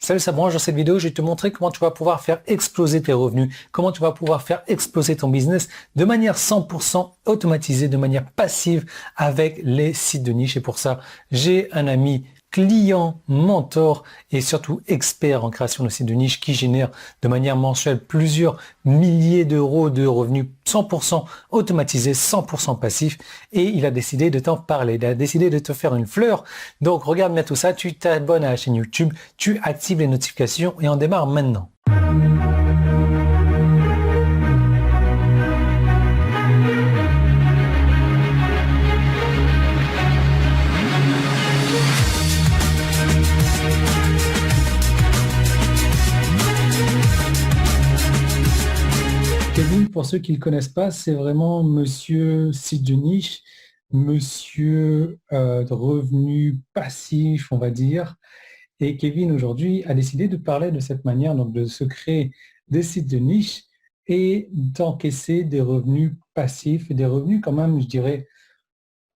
Salut, ça branche. Dans cette vidéo, je vais te montrer comment tu vas pouvoir faire exploser tes revenus, comment tu vas pouvoir faire exploser ton business de manière 100% automatisée, de manière passive avec les sites de niche. Et pour ça, j'ai un ami client, mentor et surtout expert en création de sites de niche qui génère de manière mensuelle plusieurs milliers d'euros de revenus 100% automatisés, 100% passifs. Et il a décidé de t'en parler, il a décidé de te faire une fleur. Donc regarde bien tout ça, tu t'abonnes à la chaîne YouTube, tu actives les notifications et on démarre maintenant. Kevin, pour ceux qui ne le connaissent pas, c'est vraiment monsieur site de niche, monsieur de revenus passifs, on va dire. Et Kevin, aujourd'hui, a décidé de parler de cette manière, donc de se créer des sites de niche et d'encaisser des revenus passifs et des revenus quand même, je dirais,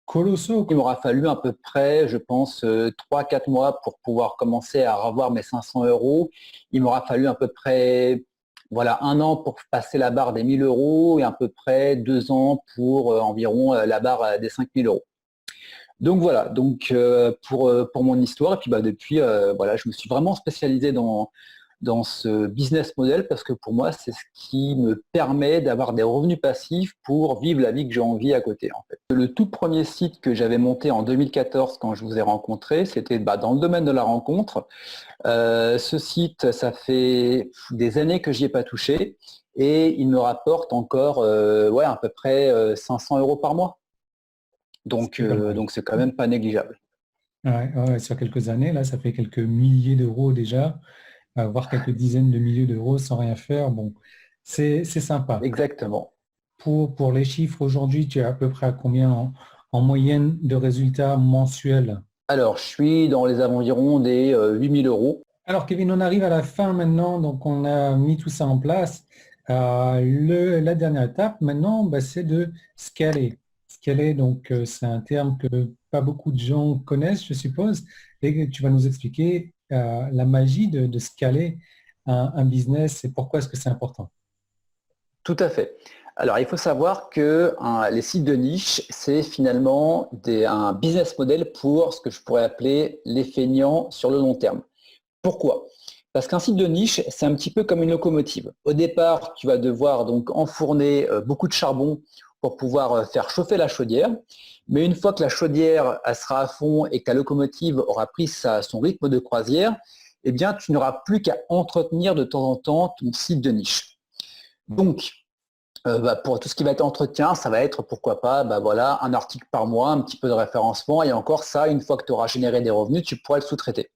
colossaux. Il m'aura fallu à peu près, je pense, 3-4 mois pour pouvoir commencer à revoir mes 500 euros. Il m'aura fallu à peu près voilà, 1 an pour passer la barre des 1000 euros et à peu près 2 ans pour environ la barre des 5000 euros. Donc voilà, pour mon histoire. Et puis depuis, voilà, je me suis vraiment spécialisé dans ce business model parce que pour moi, c'est ce qui me permet d'avoir des revenus passifs pour vivre la vie que j'ai envie à côté. En fait. Le tout premier site que j'avais monté en 2014 quand je vous ai rencontré, c'était dans le domaine de la rencontre. Ce site, ça fait des années que j'y ai pas touché et il me rapporte encore à peu près 500 euros par mois. Donc c'est quand même pas négligeable. Ouais, sur quelques années, là, ça fait quelques milliers d'euros déjà, voire quelques dizaines de milliers d'euros sans rien faire. Bon, c'est sympa. Exactement. Pour les chiffres aujourd'hui, tu es à peu près à combien en moyenne de résultats mensuels? Alors, je suis dans les environs des 8000 euros. Alors Kevin, on arrive à la fin maintenant, donc on a mis tout ça en place. La dernière étape maintenant, bah, c'est de scaler. Scaler, donc c'est un terme que pas beaucoup de gens connaissent, je suppose, et tu vas nous expliquer la magie de scaler un business et pourquoi est-ce que c'est important. Tout à fait. Alors, il faut savoir que les sites de niche, c'est finalement un business model pour ce que je pourrais appeler les feignants sur le long terme. Pourquoi? Parce qu'un site de niche, c'est un petit peu comme une locomotive. Au départ, tu vas devoir donc enfourner beaucoup de charbon pour pouvoir faire chauffer la chaudière. Mais une fois que la chaudière elle sera à fond et que la locomotive aura pris son rythme de croisière, eh bien, tu n'auras plus qu'à entretenir de temps en temps ton site de niche. Donc, pour tout ce qui va être entretien, ça va être pourquoi pas voilà, un article par mois, un petit peu de référencement et encore ça, une fois que tu auras généré des revenus, tu pourras le sous-traiter.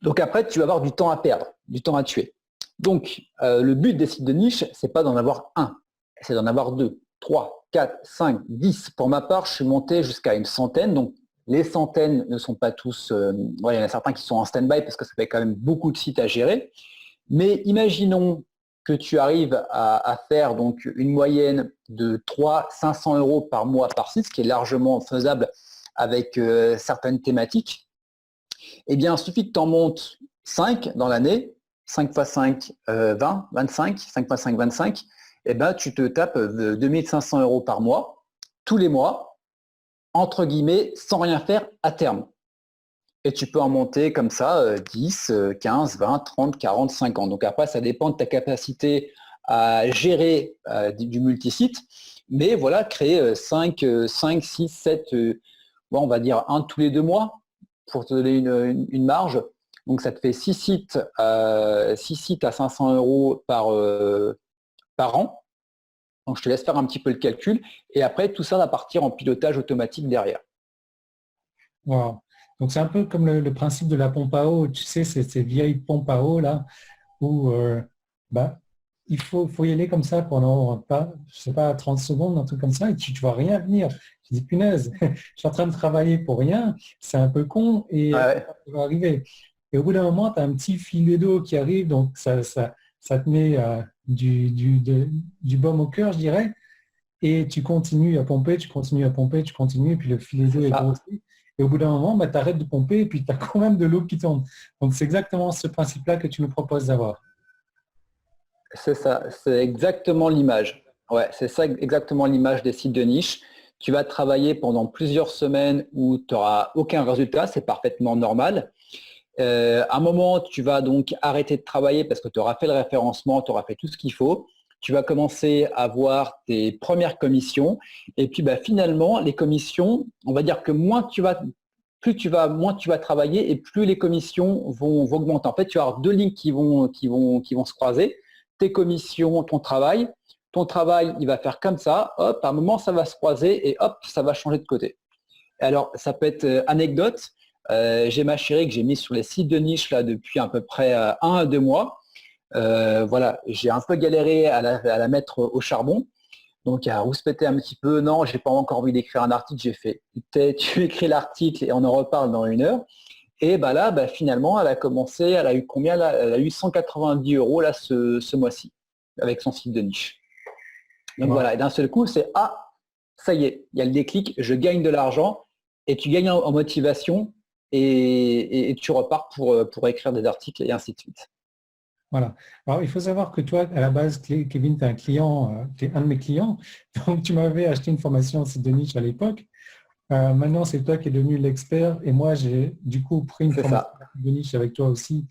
Donc après, tu vas avoir du temps à perdre, du temps à tuer. Donc, le but des sites de niche, c'est pas d'en avoir un, c'est d'en avoir 2, 3, 4, 5, 10. Pour ma part, je suis monté jusqu'à une centaine. Donc, les centaines ne sont pas tous... il y en a certains qui sont en stand-by parce que ça fait quand même beaucoup de sites à gérer. Mais imaginons que tu arrives à faire donc une moyenne de 300-500 euros par mois par site, ce qui est largement faisable avec certaines thématiques. Eh bien, il suffit que tu en montes 5 dans l'année, 5 x 5, 20, 25, 5 x 5, 25, eh bien, tu te tapes 2500 euros par mois, tous les mois, entre guillemets, sans rien faire à terme. Et tu peux en monter comme ça 10, 15, 20, 30, 40, 50. Donc après, ça dépend de ta capacité à gérer du multisite. Mais voilà, créer 5, 6, 7, on va dire un tous les 2 mois pour te donner une marge. Donc ça te fait 6 sites à 500 euros par an. Donc je te laisse faire un petit peu le calcul. Et après, tout ça va partir en pilotage automatique derrière. Wow. Donc c'est un peu comme le principe de la pompe à eau, tu sais, ces vieilles pompes à eau là, où bah, faut y aller comme ça pendant pas, je sais pas, 30 secondes, un truc comme ça, et tu ne vois rien venir. Je dis, punaise, je suis en train de travailler pour rien, c'est un peu con, et Ouais. ça va arriver. Et au bout d'un moment, tu as un petit filet d'eau qui arrive, donc ça te met du baume au cœur, je dirais, et tu continues à pomper, tu continues à pomper, tu continues, et puis le filet d'eau C'est est ça. grossi. et au bout d'un moment, tu arrêtes de pomper et puis tu as quand même de l'eau qui tourne. Donc, c'est exactement ce principe-là que tu nous proposes d'avoir. C'est ça, c'est exactement l'image. Ouais, c'est ça exactement l'image des sites de niche. Tu vas travailler pendant plusieurs semaines où tu n'auras aucun résultat, c'est parfaitement normal. À un moment, tu vas donc arrêter de travailler parce que tu auras fait le référencement, tu auras fait tout ce qu'il faut. Tu vas commencer à avoir tes premières commissions. Et puis finalement, les commissions, on va dire que moins tu vas travailler et plus les commissions vont augmenter. En fait, tu vas avoir deux lignes qui vont se croiser. Tes commissions, ton travail. Ton travail, il va faire comme ça. Hop, à un moment, ça va se croiser et hop, ça va changer de côté. Alors, ça peut être anecdote. J'ai ma chérie que j'ai mise sur les sites de niche là depuis à peu près 1 à 2 mois. Voilà, j'ai un peu galéré à la mettre au charbon. Donc, à rouspéter un petit peu. Non, j'ai pas encore envie d'écrire un article. J'ai fait, tu écris l'article et on en reparle dans 1 heure. Et là, finalement, elle a commencé, elle a eu combien là? Elle a eu 190 € là ce mois-ci avec son site de niche. Donc voilà, et d'un seul coup, c'est ça y est, il y a le déclic, je gagne de l'argent et tu gagnes en motivation et tu repars pour écrire des articles et ainsi de suite. Voilà. Alors, il faut savoir que toi, à la base, Kevin, tu es un client, tu es un de mes clients. Donc, tu m'avais acheté une formation en site de niche à l'époque. Maintenant, c'est toi qui es devenu l'expert et moi, j'ai du coup pris une C'est formation ça. de niche avec toi aussi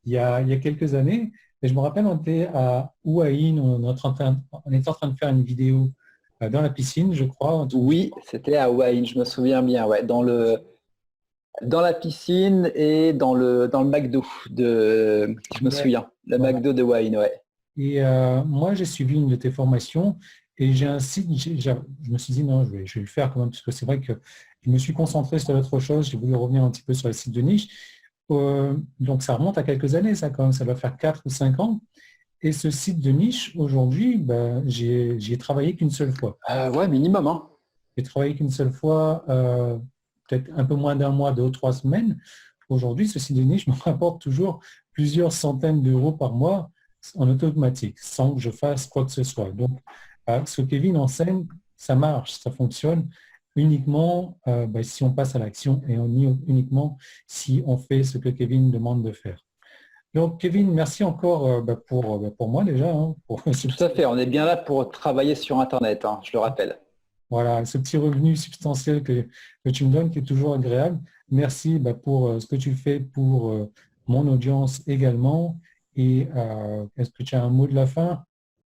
il y a quelques années. Et je me rappelle, on était à Ouaïn, on était en train de faire une vidéo dans la piscine, je crois. Oui, c'était à Wine, je me souviens bien, ouais, dans la piscine et dans le McDo je me Ouais, souviens, le voilà. McDo de Wine, ouais. Et moi, j'ai suivi une de tes formations et j'ai un site, je me suis dit non, je vais le faire quand même, parce que c'est vrai que je me suis concentré sur autre chose, j'ai voulu revenir un petit peu sur les sites de niche. Donc ça remonte à quelques années, ça quand même, ça doit faire 4 ou 5 ans. Et ce site de niche, aujourd'hui, j'y ai travaillé qu'une seule fois. Ouais, minimum, hein. J'ai travaillé qu'une seule fois, peut-être un peu moins d'un mois, 2 ou 3 semaines. Aujourd'hui, ce site de niche me rapporte toujours plusieurs centaines d'euros par mois en automatique, sans que je fasse quoi que ce soit. Donc, ce que Kevin enseigne, ça marche, ça fonctionne uniquement si on passe à l'action et uniquement si on fait ce que Kevin demande de faire. Donc, Kevin, merci encore pour moi déjà, hein, pour ce Tout à petit, fait, on est bien là pour travailler sur Internet, hein, je le rappelle. voilà, ce petit revenu substantiel que tu me donnes, qui est toujours agréable. Merci pour ce que tu fais pour mon audience également. Et est-ce que tu as un mot de la fin?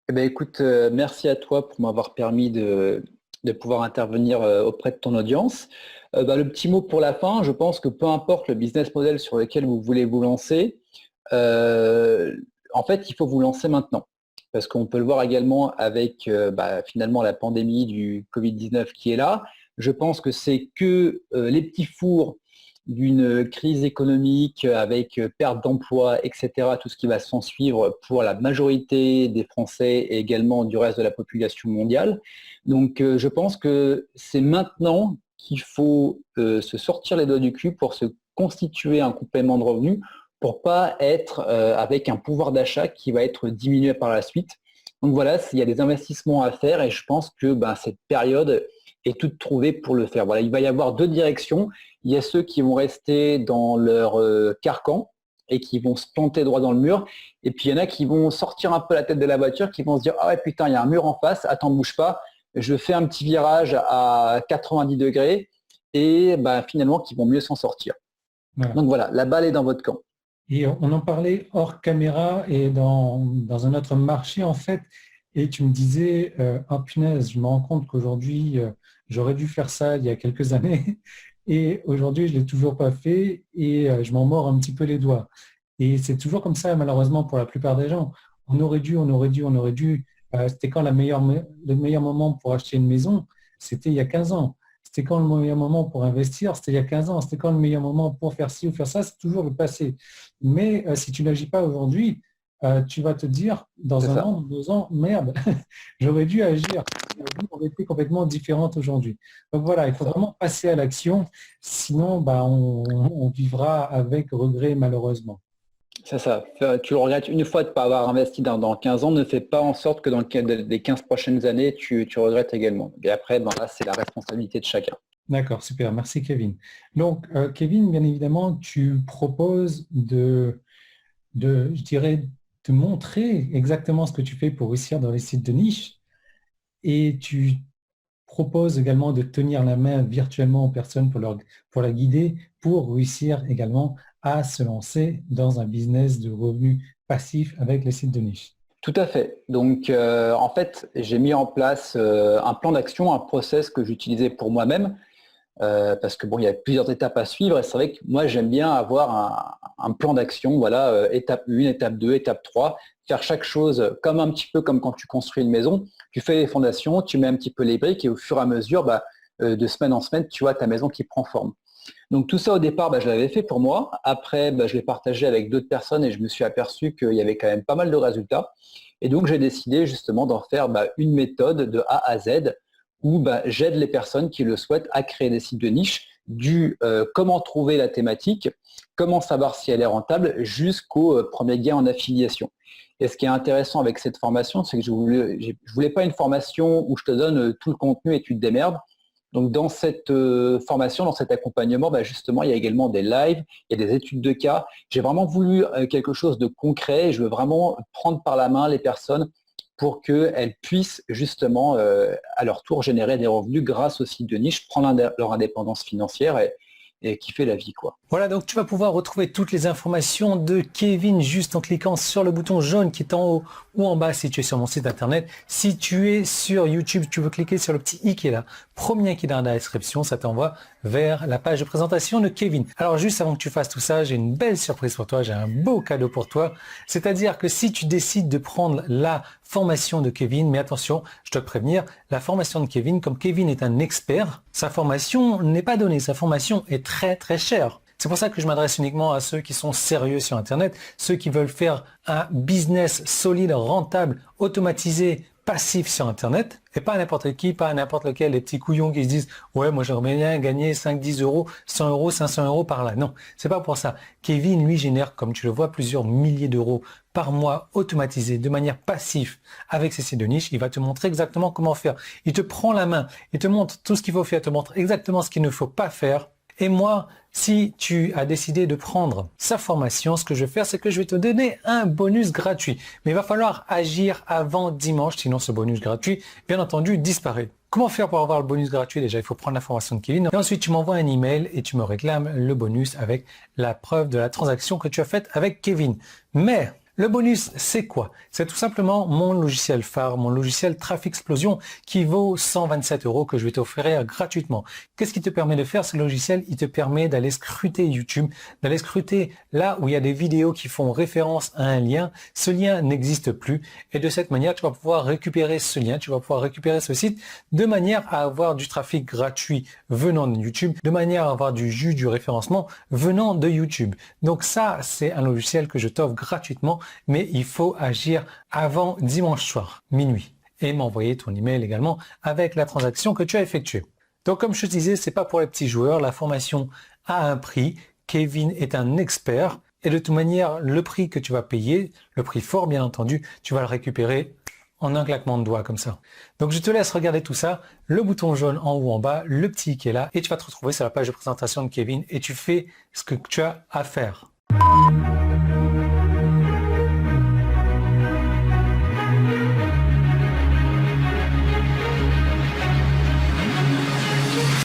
Eh ben, écoute, merci à toi pour m'avoir permis de pouvoir intervenir auprès de ton audience. Le petit mot pour la fin, je pense que peu importe le business model sur lequel vous voulez vous lancer, euh, en fait, il faut vous lancer maintenant. Parce qu'on peut le voir également avec finalement la pandémie du Covid-19 qui est là. Je pense que c'est que les petits fours d'une crise économique avec perte d'emploi, etc., tout ce qui va s'en suivre pour la majorité des Français et également du reste de la population mondiale. Donc je pense que c'est maintenant qu'il faut se sortir les doigts du cul pour se constituer un complément de revenu pour pas être avec un pouvoir d'achat qui va être diminué par la suite. Donc voilà, il y a des investissements à faire et je pense que cette période est toute trouvée pour le faire. Voilà, il va y avoir deux directions. Il y a ceux qui vont rester dans leur carcan et qui vont se planter droit dans le mur. Et puis il y en a qui vont sortir un peu la tête de la voiture, qui vont se dire ah ouais putain, il y a un mur en face, attends, bouge pas, je fais un petit virage à 90 degrés et finalement qui vont mieux s'en sortir. Voilà. Donc voilà, la balle est dans votre camp. Et on en parlait hors caméra et dans un autre marché, en fait. Et tu me disais, oh punaise, je me rends compte qu'aujourd'hui, j'aurais dû faire ça il y a quelques années. Et aujourd'hui, je ne l'ai toujours pas fait et je m'en mords un petit peu les doigts. Et c'est toujours comme ça, malheureusement, pour la plupart des gens. On aurait dû, on aurait dû, on aurait dû. C'était quand le meilleur moment pour acheter une maison? C'était il y a 15 ans. C'était quand le meilleur moment pour investir? C'était il y a 15 ans. C'était quand le meilleur moment pour faire ci ou faire ça? C'est toujours le passé. Mais si tu n'agis pas aujourd'hui, tu vas te dire dans C'est un ça. an, dans 2 ans, merde, j'aurais dû agir. La vie aurait été complètement différente aujourd'hui. Donc voilà, il faut vraiment passer à l'action, sinon on vivra avec regret malheureusement. C'est ça. Tu le regrettes une fois de ne pas avoir investi dans 15 ans, ne fais pas en sorte que dans le cadre des 15 prochaines années, tu regrettes également. Et après, là, c'est la responsabilité de chacun. D'accord, super, merci Kevin. Donc, Kevin, bien évidemment, tu proposes je dirais, de montrer exactement ce que tu fais pour réussir dans les sites de niche et tu proposes également de tenir la main virtuellement aux personnes pour la guider, pour réussir également à se lancer dans un business de revenus passifs avec les sites de niche. Tout à fait. Donc, en fait, j'ai mis en place un plan d'action, un process que j'utilisais pour moi-même, parce que bon, il y a plusieurs étapes à suivre et c'est vrai que moi, j'aime bien avoir un plan d'action, voilà, étape 1, étape 2, étape 3, faire chaque chose comme un petit peu comme quand tu construis une maison. Tu fais les fondations, tu mets un petit peu les briques et au fur et à mesure, de semaine en semaine, tu vois ta maison qui prend forme. Donc tout ça au départ, je l'avais fait pour moi. Après, je l'ai partagé avec d'autres personnes et je me suis aperçu qu'il y avait quand même pas mal de résultats. Et donc j'ai décidé justement d'en faire une méthode de A à Z où j'aide les personnes qui le souhaitent à créer des sites de niche du comment trouver la thématique, comment savoir si elle est rentable, jusqu'au premier gain en affiliation. Et ce qui est intéressant avec cette formation, c'est que je voulais pas une formation où je te donne tout le contenu et tu te démerdes. Donc dans cette formation, dans cet accompagnement, justement, il y a également des lives, il y a des études de cas. J'ai vraiment voulu quelque chose de concret. Je veux vraiment prendre par la main les personnes pour qu'elles puissent justement à leur tour générer des revenus grâce au site de niche, prendre leur indépendance financière et kiffer la vie, quoi. Voilà, donc tu vas pouvoir retrouver toutes les informations de Kevin juste en cliquant sur le bouton jaune qui est en haut ou en bas si tu es sur mon site internet. Si tu es sur YouTube, tu veux cliquer sur le petit i qui est là, premier qui est dans la description, ça t'envoie vers la page de présentation de Kevin. Alors juste avant que tu fasses tout ça, j'ai une belle surprise pour toi, j'ai un beau cadeau pour toi. C'est-à-dire que si tu décides de prendre la formation de Kevin, mais attention, je dois te prévenir, la formation de Kevin, comme Kevin est un expert, sa formation n'est pas donnée, sa formation est très très chère. C'est pour ça que je m'adresse uniquement à ceux qui sont sérieux sur Internet, ceux qui veulent faire un business solide, rentable, automatisé, passif sur Internet, et pas à n'importe qui, pas à n'importe lequel, les petits couillons qui se disent « Ouais, moi j'aimerais bien gagner 5, 10 euros, 100 euros, 500 euros par là. » Non, c'est pas pour ça. Kevin, lui, génère, comme tu le vois, plusieurs milliers d'euros par mois automatisés de manière passive avec ses sites de niche. Il va te montrer exactement comment faire. Il te prend la main, il te montre tout ce qu'il faut faire, il te montre exactement ce qu'il ne faut pas faire. Et moi, si tu as décidé de prendre sa formation, ce que je vais faire, c'est que je vais te donner un bonus gratuit. Mais il va falloir agir avant dimanche, sinon ce bonus gratuit, bien entendu, disparaît. Comment faire pour avoir le bonus gratuit? Déjà, il faut prendre la formation de Kevin. Et ensuite, tu m'envoies un email et tu me réclames le bonus avec la preuve de la transaction que tu as faite avec Kevin. Mais le bonus, c'est quoi? C'est tout simplement mon logiciel phare, mon logiciel Trafiksplosion qui vaut 127 euros que je vais t'offrir gratuitement. Qu'est-ce qui te permet de faire ce logiciel? Il te permet d'aller scruter YouTube, d'aller scruter là où il y a des vidéos qui font référence à un lien. Ce lien n'existe plus et de cette manière, tu vas pouvoir récupérer ce lien, tu vas pouvoir récupérer ce site de manière à avoir du trafic gratuit venant de YouTube, de manière à avoir du jus, du référencement venant de YouTube. Donc ça, c'est un logiciel que je t'offre gratuitement, mais il faut agir avant dimanche soir, minuit, et m'envoyer ton email également avec la transaction que tu as effectuée. Donc comme je te disais, c'est pas pour les petits joueurs, la formation a un prix, Kevin est un expert, et de toute manière, le prix que tu vas payer, le prix fort bien entendu, tu vas le récupérer en un claquement de doigts comme ça. Donc je te laisse regarder tout ça, le bouton jaune en haut en bas, le petit qui est là, et tu vas te retrouver sur la page de présentation de Kevin, et tu fais ce que tu as à faire.